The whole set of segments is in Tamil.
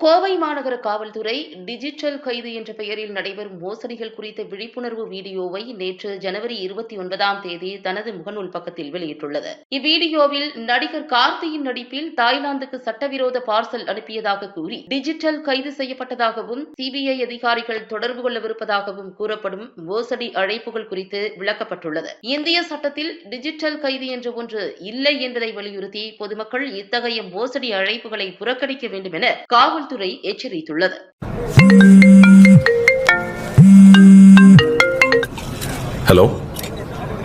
கோவை மாநகர காவல்துறை டிஜிட்டல் கைது என்ற பெயரில் நடைபெறும் மோசடிகள் குறித்த விழிப்புணர்வு வீடியோவை நேற்று ஜனவரி 29ஆம் தேதி தனது முகநூல் பக்கத்தில் வெளியிட்டுள்ளது. இவ்வீடியோவில் நடிகர் கார்த்தியின் நடிப்பில் தாய்லாந்துக்கு சட்டவிரோத பார்சல் அனுப்பியதாக கூறி டிஜிட்டல் கைது செய்யப்பட்டதாகவும் சிபிஐ அதிகாரிகள் தொடர்பு கொள்ளவிருப்பதாகவும் கூறப்படும் மோசடி அழைப்புகள் குறித்து விளக்கப்பட்டுள்ளது. இந்திய சட்டத்தில் டிஜிட்டல் கைது என்ற ஒன்று இல்லை என்பதை வலியுறுத்தி பொதுமக்கள் இத்தகைய மோசடி அழைப்புகளை புறக்கணிக்க வேண்டும் என காவல்துறை எச்சரித்துள்ளது. ஹலோ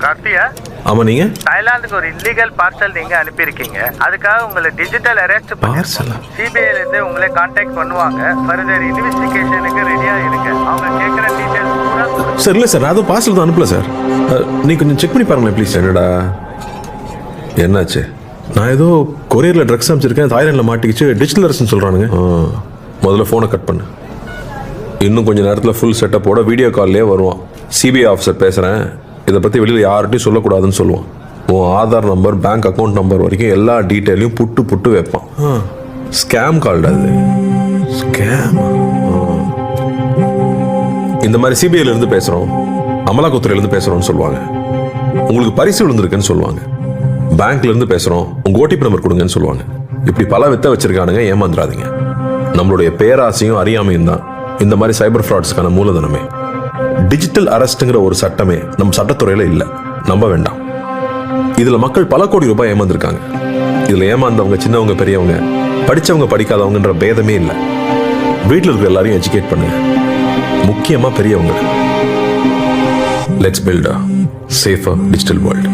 கார்த்தியா? ஆமா, நீங்க தாய்லாந்துக்கு ஒரு இல்லீகல் பார்சல் நீங்க அனுப்பியிருக்கீங்க. அதுக்காக உங்களை டிஜிட்டல் அரெஸ்ட் பார்சலா? சிபிஐல இருந்து உங்களை கான்டாக்ட் பண்ணுவாங்க. ஃபர்தர் இன்வெஸ்டிகேஷனுக்கு ரெடியா இருங்க. அவங்க கேட்குற டீடைல்ஸ் பூரா சார். இல்லை சார், அது பார்சல் தான் அனுப்பல சார். நீ கொஞ்சம் செக் பண்ணி பாருங்களேன் ப்ளீஸ். என்னடா என்னாச்சு? நான் ஏதோ கொரியரில் ட்ரக்ஸ் அனுப்பிச்சிருக்கேன், தாய்லாண்டில் மாட்டிக்கிச்சு, டிஜிட்டல் அரெஸ்ட்னு சொல்கிறானுங்க. முதல்ல ஃபோனை கட் பண்ணு. இன்னும் கொஞ்சம் நேரத்தில் ஃபுல் செட்டப்போட வீடியோ கால்லேயே வருவான். சிபிஐ ஆஃபீஸர் பேசுகிறேன், இதை பற்றி வெளியில் யார்கிட்டையும் சொல்லக்கூடாதுன்னு சொல்லுவான். உன் Aadhaar number, bank account number வரைக்கும் எல்லா டீட்டெயிலையும் புட்டு வைப்பான். ஸ்கேம் கால்டா அது. ஸ்கேம். இந்த மாதிரி சிபிஐலேருந்து பேசுகிறோம், அமலாக்கத்துறையிலேருந்து பேசுகிறோம்னு சொல்லுவாங்க. உங்களுக்கு பரிசு விழுந்திருக்குன்னு சொல்லுவாங்க. பேங்க்ல இருந்து பேசுறோம், உங்க ஓடிபி நம்பர் கொடுங்கன்னு சொல்லுவாங்க. இப்படி பல வித்த வச்சிருக்கானுங்க, ஏமாந்துடாதீங்க. நம்மளுடைய பேராசையும் அறியாமையும் தான் இந்த மாதிரி சைபர் ஃப்ராட்ஸ்க்கான மூலதனமே. டிஜிட்டல் அரெஸ்ட்ங்கிற ஒரு சட்டமே நம்ம சட்டத்துறையில இல்ல, நம்ப வேண்டாம். இதுல மக்கள் பல கோடி ரூபாய் ஏமாந்துருக்காங்க. இதுல ஏமாந்தவங்க சின்னவங்க பெரியவங்க, படிச்சவங்க படிக்காதவங்கன்ற பேதமே இல்லை. வீட்டில் இருக்கிற எல்லாரையும் எஜுகேட் பண்ணுங்க, முக்கியமா பெரியவங்க. Let's build a safer digital world.